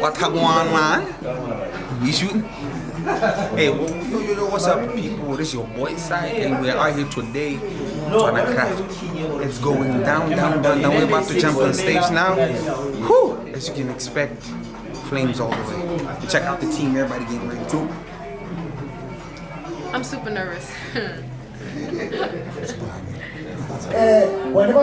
What happened, man? You shooting? Hey, yo, what's up, people? This is your boy Side, and we are here today on a craft. It's going down. We're about to jump on stage now. Whew, as you can expect, flames all the way. Check out the team, everybody getting ready too. I'm super nervous. Whenever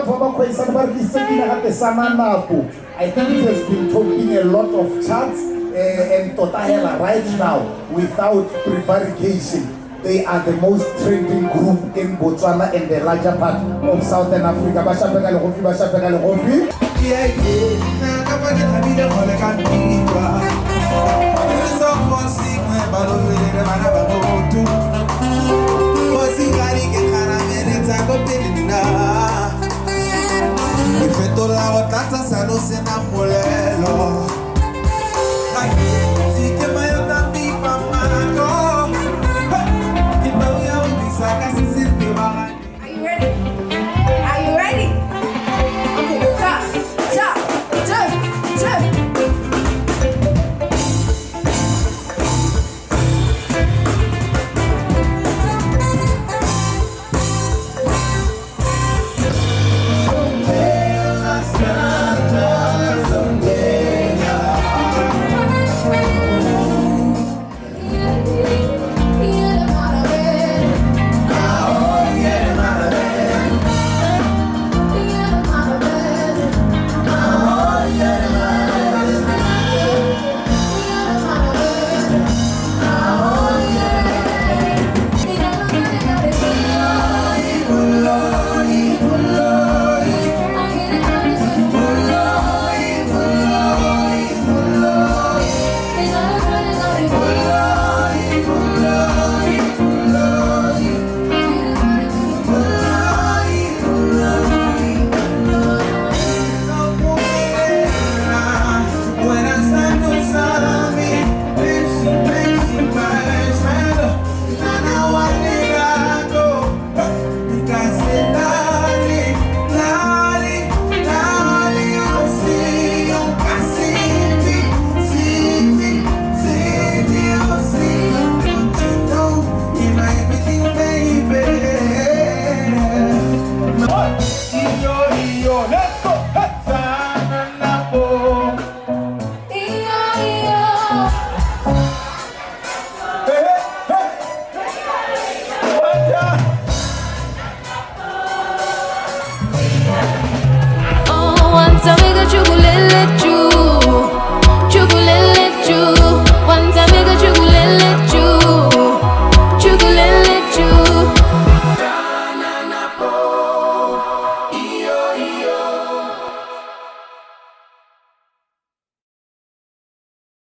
I think it has been talking a lot of charts and Totahela right now without prevarication. They are the most trending group in Botswana and the larger part of Southern Africa. Bashapeka le Kofi.